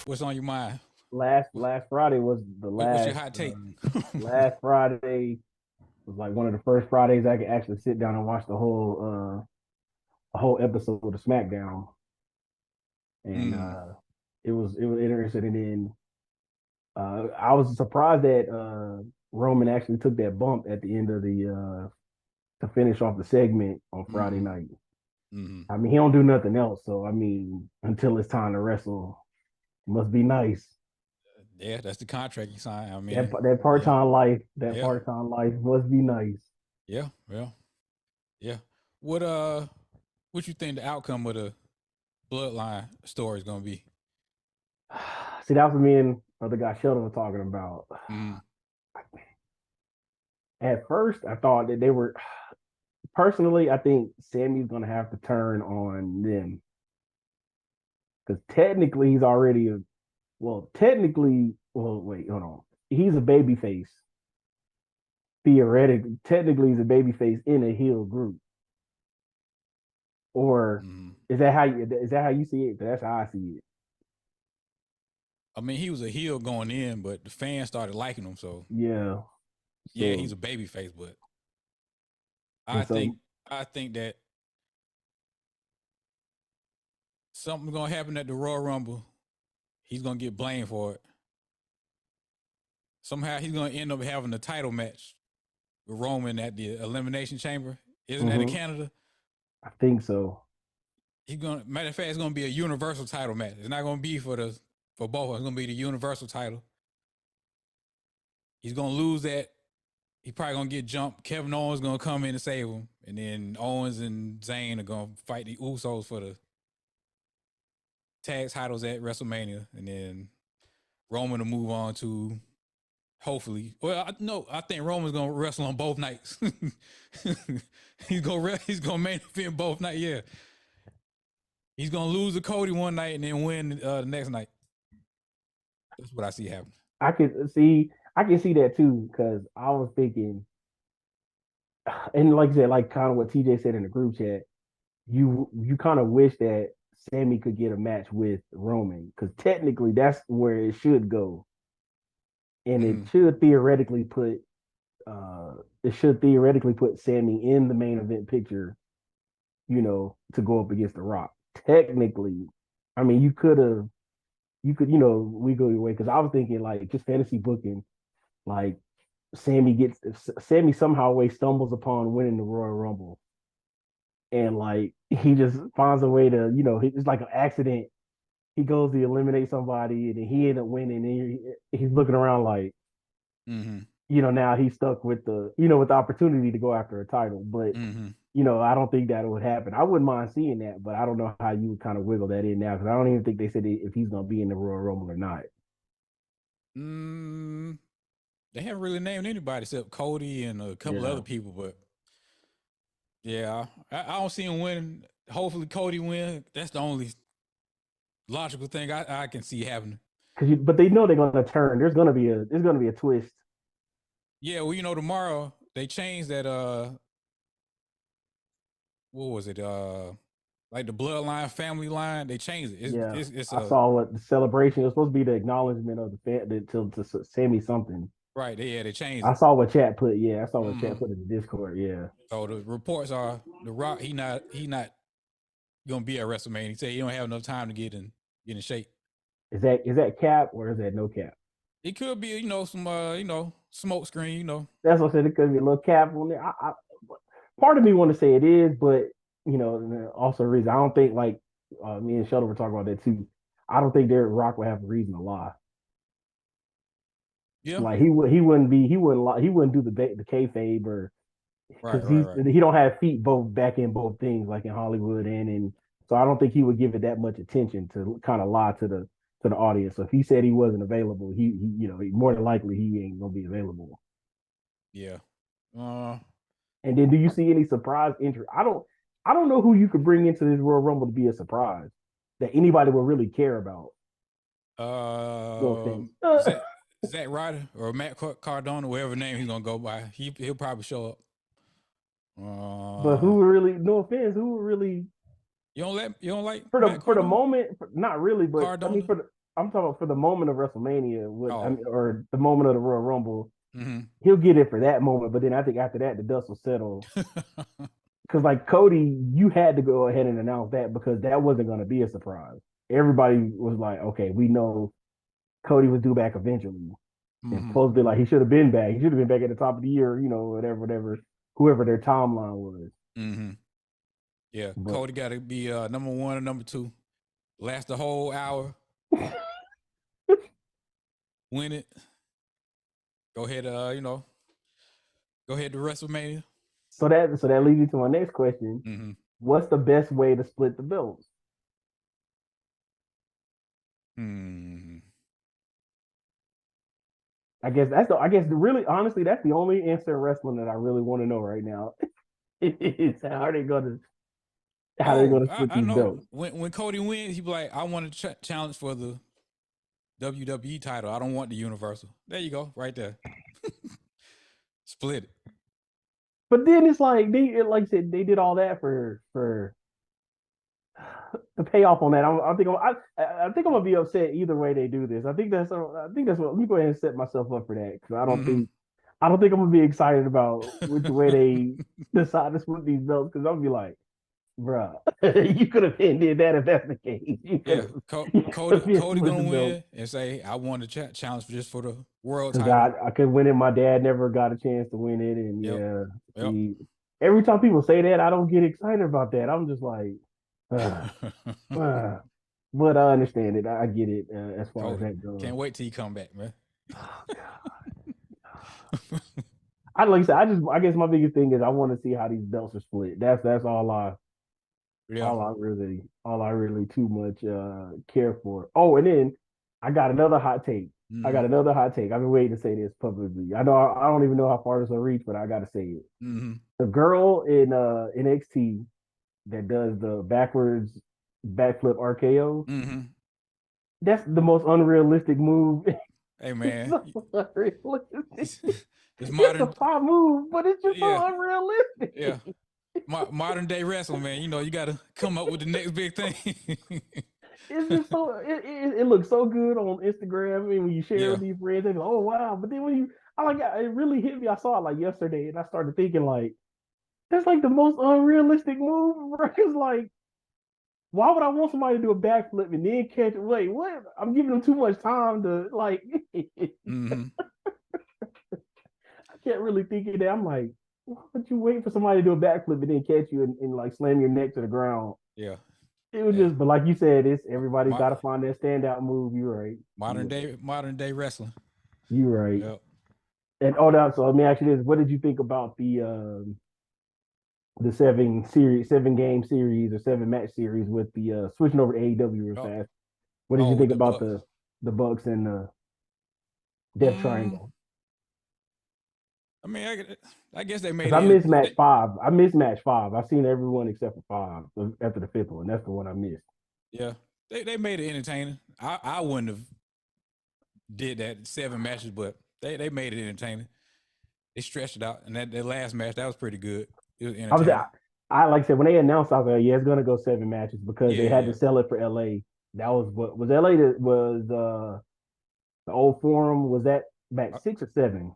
What's on your mind? Last Friday was the What's your hot take? last Friday was like one of the first Fridays I could actually sit down and watch a whole episode of SmackDown, and Mm, it was interesting. And then I was surprised that Roman actually took that bump at the end of the to finish off the segment on Friday mm, night. mm. I mean, he don't do nothing else, so I mean, until it's time to wrestle, it must be nice. Yeah, that's the contract you signed. I That mean, that part yeah, time life, that yeah, part time life must be nice. yeah, yeah, yeah. What what you think the outcome of the bloodline story is gonna be? See, that was me and other guy Sheldon were talking about. Mm, At first, I thought that they were. Personally, I think Sammy's gonna have to turn on them because technically he's already a. Well, technically, well, wait, hold on. He's a baby face. Theoretically, technically, he's a baby face in a heel group. Or mm. is that how you see it? That's how I see it. I mean, he was a heel going in, but the fans started liking him. So Yeah. yeah, he's So a baby face. But I and think so I think that something's gonna happen at the Royal Rumble. He's gonna get blamed for it. Somehow he's gonna end up having a title match with Roman at the Elimination Chamber. Isn't that in mhm, Canada? I think so. He's gonna matter of fact, it's gonna be a universal title match. It's not gonna be for both. It's gonna be the universal title. He's gonna lose that. He probably gonna get jumped. Kevin Owens gonna come in and save him, and then Owens and Zayn are gonna fight the Usos for the tag titles at WrestleMania, and then Roman will move on to hopefully. Well, no, I think Roman's gonna wrestle on both nights. He's gonna main event both nights. Yeah, he's gonna lose to Cody one night and then win the next night. That's what I see happening. I can see that too because I was thinking, and like I said, like kind of what TJ said in the group chat, you kind of wish that Sammy could get a match with Roman because technically that's where it should go, and Mm, it should theoretically put Sammy in the main event picture, to go up against The Rock. Technically, I mean, you could, we go your way because I was thinking like just fantasy booking, like Sammy somehow way stumbles upon winning the Royal Rumble, and like he just finds a way to, it's like an accident. He goes to eliminate somebody, and then he end up winning, and he's looking around like, mm-hmm, now he's stuck with with the opportunity to go after a title, but mm-hmm. I don't think that would happen. I wouldn't mind seeing that, but I don't know how you would kind of wiggle that in now because I don't even think they said if he's going to be in the Royal Rumble or not. Mm, they haven't really named anybody except Cody and a couple Yeah, other people, but yeah, I don't see him winning. Hopefully, Cody win. That's the only logical thing I can see happening. but they know they're going to turn. There's going to be a twist. Yeah, well, tomorrow they changed that. What was it? Like the bloodline, family line. They changed it. Yeah, It's I a saw what the celebration. It was supposed to be the acknowledgement of the fan to Sammy something. right. They changed I it. saw what chat put. Yeah, I saw what chat Mm-hmm. put in the Discord. Yeah, So the reports are the Rock. He not gonna be at WrestleMania. He said he don't have enough time to get in shape. is that cap or is that no cap? It could be some smoke screen. That's what I said. It could be a little cap on there. Part of me want to say it is, but also a reason I don't think like me and Sheldon were talking about that too. I don't think Derek Rock would have a reason to lie. Yeah. Like he wouldn't do the kayfabe or Right. because Right. Right. he don't have feet both back in both things like in Hollywood and in so I don't think he would give it that much attention to kind of lie to the audience. So if he said he wasn't available, more than likely he ain't gonna be available. Yeah. Uh. And then do you see any surprise entry? I don't know who you could bring into this Royal Rumble to be a surprise that anybody will really care about. No offense. Zack Ryder or Matt Cardona, whatever name he's gonna go by, he'll probably show up. But Uh, who would really? No offense. Who would really? you don't like For the Matt for the Cardona? moment, not really. But I mean, Cardona? I'm talking about for the moment of WrestleMania, Oh. or the moment of the Royal Rumble. Mm-hmm. He'll get it for that moment, but then I think after that, the dust will settle. Because like Cody, you had to go ahead and announce that because that wasn't going to be a surprise. Everybody was like, okay, we know Cody was due back eventually. And Mm-hmm. supposed to be like he should have been back. He should have been back at the top of the year, whatever, whoever their timeline was. Mm-hmm. Yeah, But Cody got to be number one or number two. Last the whole hour. Win it. Go ahead. Go ahead to WrestleMania. so that leads me to my next question. Mm-hmm. What's the best way to split the belts? Mm-hmm. I guess really honestly that's the only answer in wrestling that I really want to know right now. Is how they're Oh, gonna split I these know. belts. When Cody wins, he be like, "I want to challenge for the WWE title. I don't want the Universal." There you go, right there. Split it. But then it's like like I said, they did all that for the payoff on that. I think I'm gonna be upset either way they do this. I think that's what. Let me go ahead and set myself up for that because Mm-hmm. I don't think I'm gonna be excited about with the way they decide to split these belts because I'll be like, bruh, you could have did that if that's the case. Yeah, You could have Cody split the gonna belt win and say, "I want to challenge just for the world because title." I could win it. My dad never got a chance to win it, and Yep. yeah, Yep. see, every time people say that, I don't get excited about that. I'm just like, uh, uh. But I understand it. I get it as far as Cody, that goes. can't wait till you come back, man. Oh, I like I said, I guess my biggest thing is I want to see how these belts are split. That's Yeah. all I really too much care for. Oh, and then I got another hot take. I Mm-hmm. got another hot take. I've been waiting to say this publicly. I know I don't even know how far this will reach, but I got to say it. Mm-hmm. The girl in NXT that does the backwards backflip RKO. Mm-hmm. That's the most unrealistic move. Hey It's man, so unrealistic. it's It's a modern. pop move, but it's just Yeah, so unrealistic. yeah. Modern day wrestling, man. You got to come up with the next big thing. It's just so it looks so good on Instagram. I mean, when you share Yeah. with these friends, they go, "Oh wow!" But then when I like, it really hit me. I saw it like yesterday, and I started thinking like, that's like the most unrealistic move. Bro. It's like, why would I want somebody to do a backflip and then catch it? Wait, what? I'm giving them too much time to like. Mm-hmm. I can't really think of that. I'm like, why would you wait for somebody to do a backflip and then catch you and like slam your neck to the ground? Yeah. It was Yeah. just, but like you said, it's everybody's Mo- got to find that standout move. You're right. modern day wrestling. You're right. Yep. And so let me ask you this: what did you think about the seven game series or seven match series with the switching over to AEW real Oh, fast? What did you oh, with think the about Bucks. the Bucks and Death Mm, Triangle? I mean, I guess they made Because I it. missed match five. I missed match five. I've seen everyone except for five after the fifth one. That's the one I missed. Yeah, they made it entertaining. I wouldn't have did that 7 matches, but they made it entertaining. They stretched it out, and that last match that was pretty good. It was I was entertaining. I like I said when they announced, I was like, yeah, it's gonna go 7 matches because Yeah, they had yeah. to sell it for LA. That was what was LA that was the old forum. Was that match I, 6 or 7?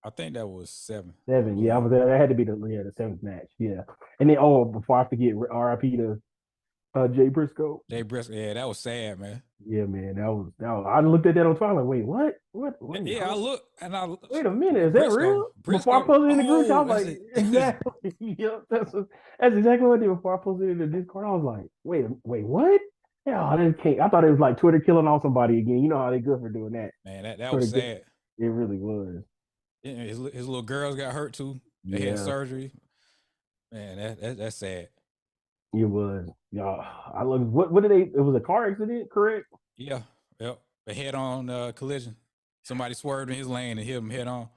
I think that was 7. I 7. Yeah, I believe. was there. That had to be the seventh match. Yeah, and then before I forget, R.I.P. to Jay Briscoe. Dave Briscoe. Yeah, that was sad, man. Yeah, man, that was. I looked at that on Twitter. Like, wait, what? What? Wait, Yeah, I huh? look and I Wait a minute, is that Briscoe, real? Before I Briscoe. posted in the group chat, I Oh, was that's like, it. exactly. Yep, that's exactly what I did before I posted it in the Discord. I was like, wait, what? Yeah, I didn't can't. I thought it was like Twitter killing off somebody again. You know how they good for doing that. Man, that was Twitter, sad. it really was. Yeah, his little girls got hurt too. They had Yeah, surgery. Man, that's sad. it was. Y'all, I look. What did they? It was a car accident, correct? Yeah, yep. A head on collision. Somebody swerved in his lane and hit him head on.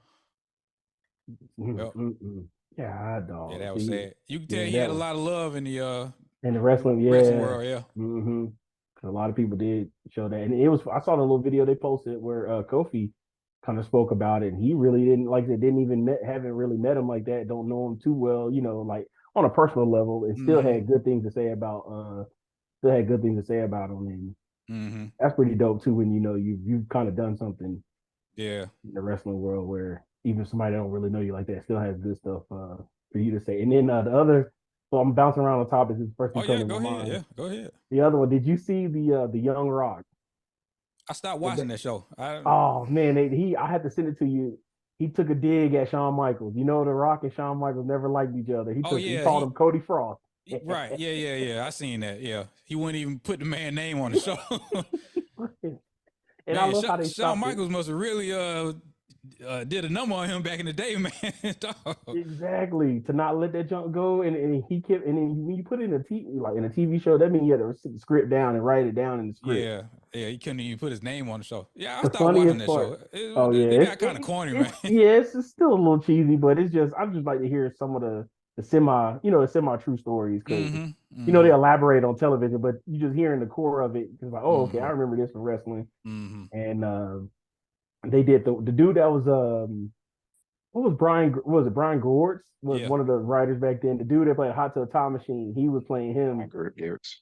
Yep. Mm-mm. Yeah, Yeah, dog. that was See, sad. You can tell yeah, he had that a was lot of love in the in the wrestling. wrestling Yeah, world. Yeah. mm-hmm. A lot of people did show that, and it was. I saw the little video they posted where Kofi kind of spoke about it, and he really didn't like they didn't even haven't really met him like that, don't know him too well, like on a personal level, and Mm-hmm. still had good things to say about him. And Mm-hmm. That's pretty dope too. When you know you've kind of done something Yeah. in the wrestling world where even somebody that don't really know you like that still has good stuff for you to say. And then the other, so I'm bouncing around the topics. This first Oh thing yeah, coming to go my ahead. mind. Yeah, go ahead. The other one, did you see the Young Rock? I stopped watching that show. Oh man, I had to send it to you. He took a dig at Shawn Michaels. You know, The Rock and Shawn Michaels never liked each other. Oh He yeah, called him Cody Frost. right. Yeah. I seen that. Yeah, he wouldn't even put the man name on the show. And I Man, love how they Shawn stopped it. Michaels must have really did a number on him back in the day, man. Exactly, to not let that junk go, and he kept, and then when you put it in a TV show, that means you had to sit the script down and write it down in the script. Yeah, he couldn't even put his name on the show. Yeah, I The stopped watching funniest that show. part, oh yeah, They got kind of corny, man. it's still a little cheesy, but it's just I just like to hear some of the semi true stories because Mm-hmm. they Mm-hmm. elaborate on television, but you just hearing the core of it. It's like, oh, okay, I Mm-hmm. remember this from wrestling, Mm-hmm. and they did the dude that was what was Brian? What was it? Brian Gortz was Yeah. one of the writers back then. The dude that played Hot Tub Time Machine. He was playing him.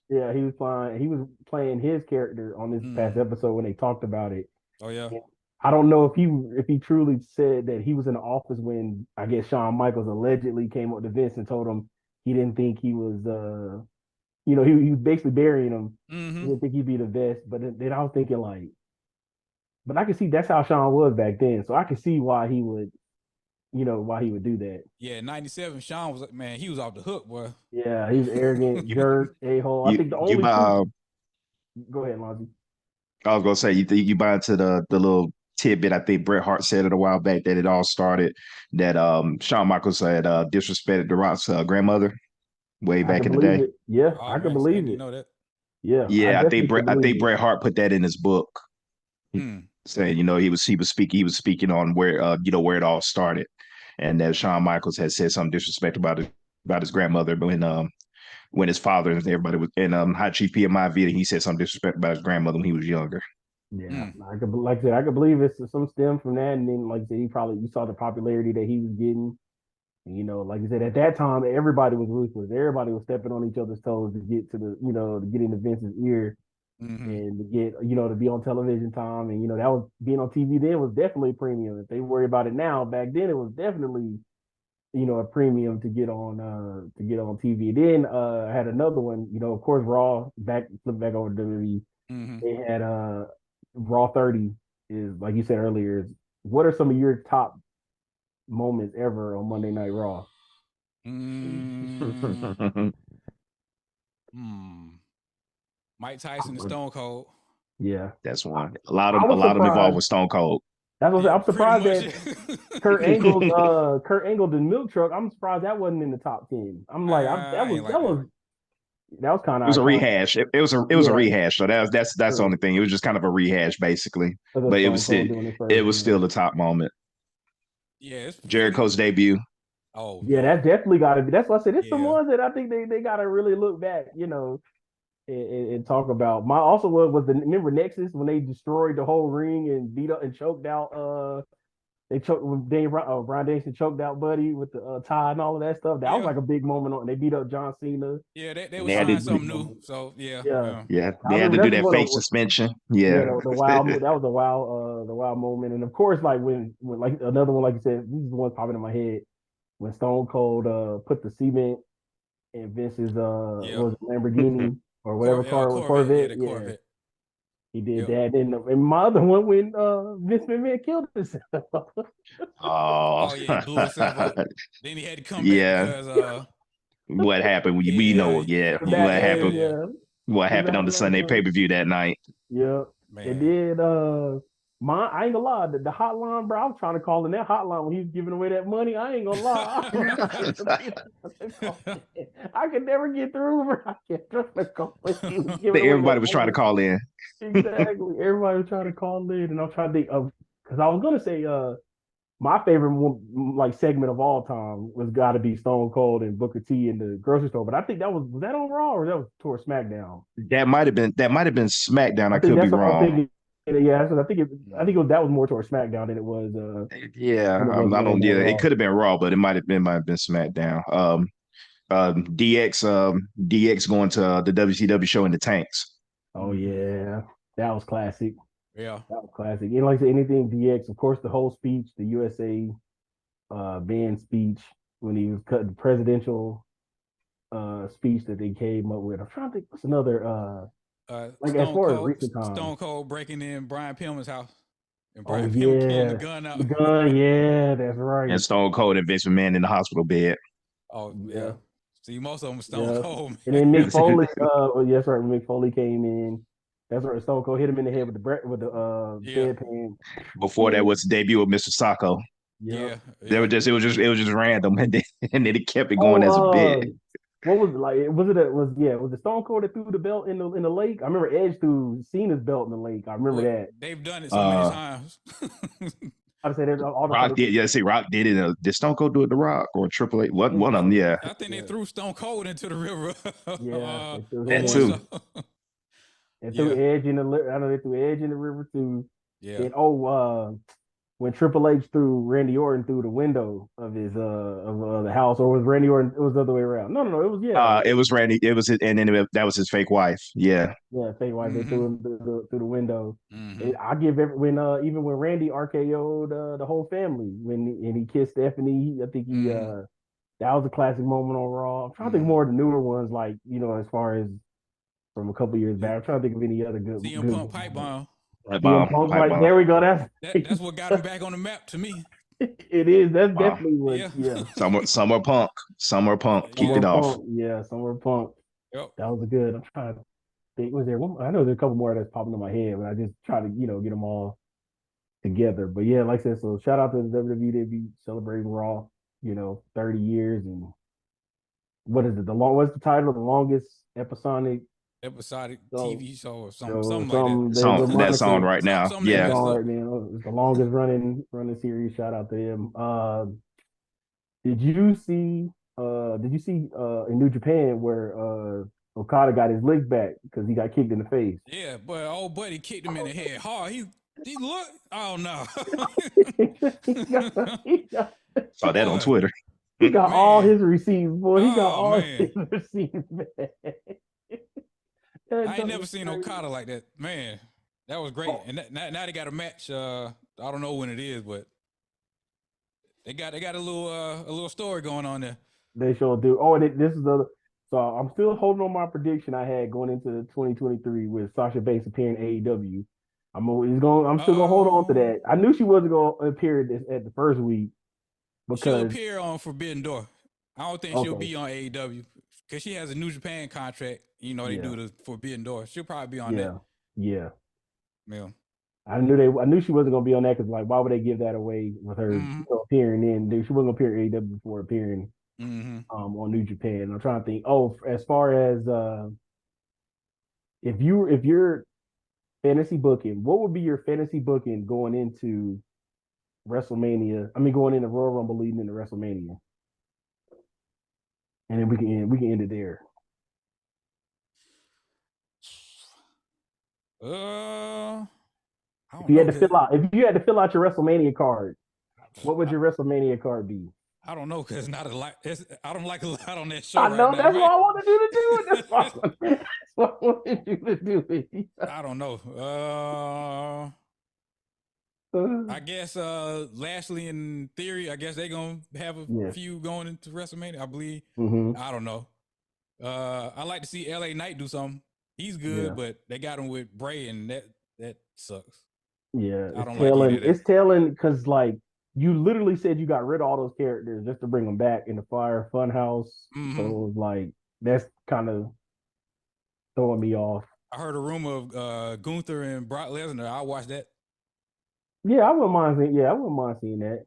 Yeah, he was playing. He was playing his character on this past Mm-hmm. episode when they talked about it. Oh yeah. I don't know if he truly said that he was in the office when I guess Shawn Michaels allegedly came up to Vince and told him he didn't think he was he was basically burying him. He Mm-hmm. didn't think he'd be the best, but then I was thinking like, but I could see that's how Shawn was back then, so I could see why he would why he would do that. Yeah, 97. Sean was, man, he was off the hook, boy. Yeah, he's arrogant, jerk, a hole. I You think the you only buy two. Go ahead, Lonzy. I was gonna say you buy into the little tidbit. I think Bret Hart said it a while back that it all started that Shawn Michaels had disrespected the Rock's grandmother way I back can in the believe day. it. Yeah, Oh I can man, see, I believe didn't it. know that. Yeah, I Yeah, definitely can I believe think it. Bret Hart put that in his book. He Hmm. saying he was speaking on where where it all started, and that Shawn Michaels had said something disrespectful about his grandmother when his father and everybody was in Hot Chief PMI video. He said something disrespectful about his grandmother when he was younger. Yeah, Hmm. I could like I said, I could believe it's some stem from that, and then like I said, you saw the popularity that he was getting. And, like I said, at that time, everybody was ruthless. Everybody was stepping on each other's toes to get to to get into Vince's ear Mm-hmm. and to get, to be on television time. And, that was being on TV then was definitely a premium. If they worry about it now, back then it was definitely, a premium to get on TV. Then I had another one, of course, Raw flip back over to WWE. Mm-hmm. They had Raw 30 is like you said earlier, is what are some of your top moments ever on Monday Night Raw? Mm. Hmm. Mike Tyson and Stone Cold. Yeah. That's I, one. I A was lot of them involved surprised. with Stone Cold. That's what Yeah, I'm pretty surprised much. that Kurt Angle the milk truck. I'm surprised that wasn't in the top 10. I'm like I ain't like that. that was kind It of was a iconic. rehash. It was a Yeah, rehash. So that's the true. only thing. It was just kind of a rehash, basically. Because of But Stone Cold doing his it first. was still the top moment. Yeah, it's pretty. Jericho's debut. Oh Yeah, yeah, that's definitely got to be. That's what I said. It's the yeah. ones that I think they got to really look back, and talk about. My also was the remember Nexus when they destroyed the whole ring and beat up and choked out. They choked when Brian Danielson choked out Buddy with the tie and all of that stuff. That was Yeah, like a big moment. They beat up John Cena. yeah. They And was they had That was to trying a big something new. moment. So yeah, Yeah, yeah. I they had to remember do that's that one fake of suspension. yeah Yeah. the wild that was the wild moment. And of course, like when like another one like you said, this is the one popping in my head when Stone Cold put the cement in Vince's Yeah. was it Lamborghini or whatever car Corvette. Yeah, Corvette. the Yeah, Corvette. he did Yep. that. And my other one when Vince McMahon killed himself. Oh, Oh yeah, he blew himself up. Then he had to come back yeah. because What happened? We yeah, know. Yeah. The What yeah, backlash, happened? yeah. yeah. What The happened on the backlash Sunday on it. pay-per-view that night? Yeah. And Man. then I ain't gonna lie, the hotline, bro. I was trying to call in that hotline when he was giving away that money. I ain't gonna lie. I could never get through, bro. I can't trust the call. He was giving away Everybody that was trying to money. call in. Exactly. Everybody was trying to call in, and I'm trying to think of because I was gonna say my favorite one, like segment of all time was got to be Stone Cold and Booker T in the grocery store. But I think that was that on Raw or that was towards SmackDown. That might have been SmackDown. I I think could be that's what I was wrong. thinking. Yeah, I think that was more towards SmackDown Yeah, than it was I Monday don't. Night Yeah, it Raw. could have been Raw, but it might have been SmackDown. DX going to the WCW show in the tanks. Oh yeah, that was classic. Yeah. That was classic. And like I said, anything DX, of course, the whole speech, the USA band speech when he was cutting the presidential speech that they came up with. I'm trying to think what's another like as far as recent times. Stone Cold breaking in Brian Pillman's house and Oh Brian Pillman pulling the yeah, gun out. the gun. Yeah, that's And right. Stone Cold and Vince McMahon in the hospital bed. Oh yeah. Yeah, See, most of them Stone yeah. Cold, And man. then Mick Foley. Well, yes, right. When Mick Foley came in, that's right. Stone Cold hit him in the head with the Yeah. bedpan. Before that was the debut of Mr. Sacco. Yep. Yeah. They were Yeah. just it was just random, and then it kept it going as a Oh, bit. what was it like? Was it Stone Cold that threw the belt in the lake? I remember Edge threw Cena's belt in the lake. I remember Well, that. they've done it so many Uh, times. I'd say there's all the Rock did, yeah. See, Rock did it. Did Stone Cold do it? The Rock or Triple H? One of them, yeah. I think they Yeah, threw Stone Cold into the river. yeah, they threw That One him. too. shot. They threw Yeah. Edge in the. I know they threw Edge in the river too. Yeah. Then when Triple H threw Randy Orton through the window of his the house, or was Randy Orton? It was the other way around. No, it was It was Randy. It was, and then that was his fake wife. Yeah. yeah, fake wife. They Mm-hmm. threw him through the window. Mm-hmm. I give when even when Randy RKO'd the whole family and he kissed Stephanie. I think he Mm-hmm. that was a classic moment on Raw. I'm trying to think more of the newer ones, like as far as from a couple years back. I'm trying to think of any other CM good Punk ones. pipe bomb. Pipe CM bomb. Punk, Pipe right bomb. there we go. That's what got him back on the map to me. It is. That's Wow. definitely what. Yeah. Yeah. Summer Punk. Summer Punk kicked Yeah. it off. Punk. Yeah. Summer Punk. Yep. That was a good. I'm trying to think. Was there one? I know there's a couple more that's popping in my head, but I just try to get them all together. But yeah, like I said, so shout out to the WWE. They be celebrating Raw. 30 years and what is it? What's the title? The longest episodic Episodic so TV show or something like that. some That's on right now. Something Yeah. that messed up. right now. It's the longest running series. Shout out to them. Did you see in New Japan where Okada got his leg back because he got kicked in the face? Yeah, but old buddy kicked him in the head hard. He looked. Oh no. Saw that on Twitter. He got all his receipts, boy. He got Oh all man. his receipts back. I ain't never seen Okada like that. Man, that was great. Oh. And now they got a match. I don't know when it is, but they got a little story going on there. They sure do. Oh, and this is the. So I'm still holding on my prediction I had going into 2023 with Sasha Banks appearing AEW. I'm still gonna hold on to that. I knew she wasn't gonna appear at the first week because she'll appear on Forbidden Door. I don't think she'll Okay. be on AEW because she has a New Japan contract. They do the Forbidden Door. She'll probably be on that. Yeah. Yeah. I knew she wasn't gonna be on that because why would they give that away with her appearing in? She wasn't gonna appear at AEW before appearing on New Japan. I'm trying to think. Oh, as far as if you're fantasy booking, what would be your fantasy booking going into WrestleMania? I mean, going into Royal Rumble leading into WrestleMania, and then we can end it there. If you had to fill out your WrestleMania card, what would your WrestleMania card be? I don't know because I don't like a lot on that show. I know right that's now, what I wanted you to do. That's what I wanted you to do. I don't know. I guess Lashley and Theory. I guess they're gonna have a few going into WrestleMania. I believe. I don't know. I like to see LA Knight do something. He's good, but they got him with Bray, and that sucks. Yeah, it's telling because like you literally said you got rid of all those characters just to bring them back in the Fire Funhouse. So it was like that's kind of throwing me off. I heard a rumor of Gunther and Brock Lesnar. I'll watch that. Yeah, I wouldn't mind seeing that.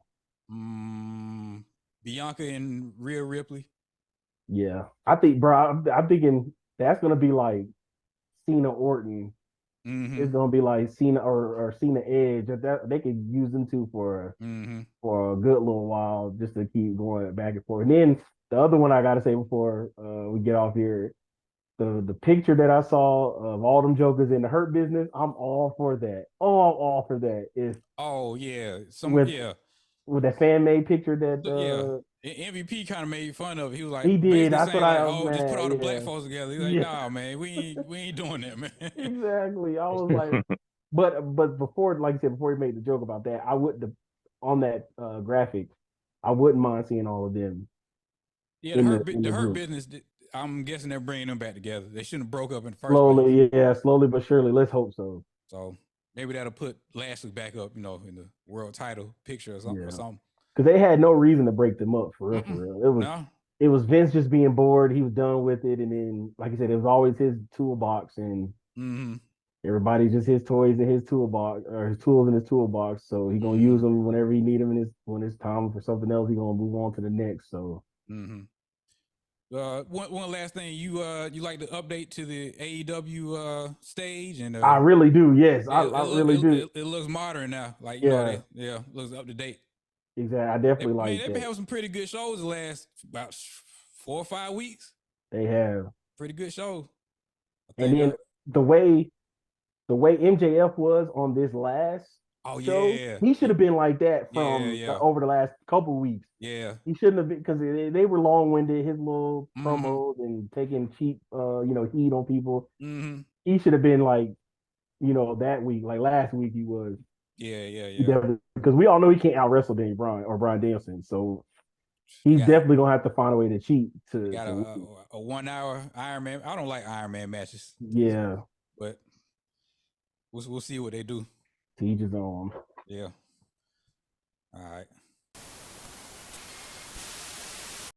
Bianca and Rhea Ripley. Yeah, I think, bro. I'm thinking that's gonna be like Cena Orton. It's gonna be like Cena or Cena Edge. That they could use them two for a good little while just to keep going back and forth. And then the other one I gotta say before we get off here, the picture that I saw of all them jokers in the Hurt Business, I'm all for that. Oh, I'm all for that. Oh yeah, with that fan made picture that MVP kind of made fun of it. He was like, he did. basically That's saying what like, I "Oh, just put all the black yeah. folks together." He's like, "Nah, man, we ain't doing that, man." Exactly. I was like, but before, like I said, before he made the joke about that, I wouldn't have, on that graphic, I wouldn't mind seeing all of them. Yeah, the hurt business. I'm guessing they're bringing them back together. They shouldn't have broke up in the first place. Yeah, slowly but surely. Let's hope so. So maybe that'll put Lashley back up, in the world title picture or something. Because they had no reason to break them up for real. For real, it was Vince just being bored. He was done with it, and then, like I said, it was always his toolbox, and everybody just his toys in his toolbox or his tools in his toolbox. So he's gonna use them whenever he need them, when it's time for something else. He's gonna move on to the next. So. One last thing, you like the update to the AEW stage, and I really do. Yes, I really do. It looks modern now, like looks up to date. Exactly, I definitely like that. They've been having some pretty good shows the last about 4 or 5 weeks. They have pretty good shows. And then the way MJF was on this last show, he should have been like that from over the last couple of weeks. Yeah, he shouldn't have been, because they were long-winded. His little promos and taking cheap, heat on people. He should have been like, that week, like last week he was. Yeah. Because we all know he can't out wrestle Daniel Bryan or Bryan Danielson, so he's definitely gonna have to find a way to cheat. Got a 1 hour Iron Man. I don't like Iron Man matches. Yeah, but we'll see what they do. To each his own. Yeah. All right.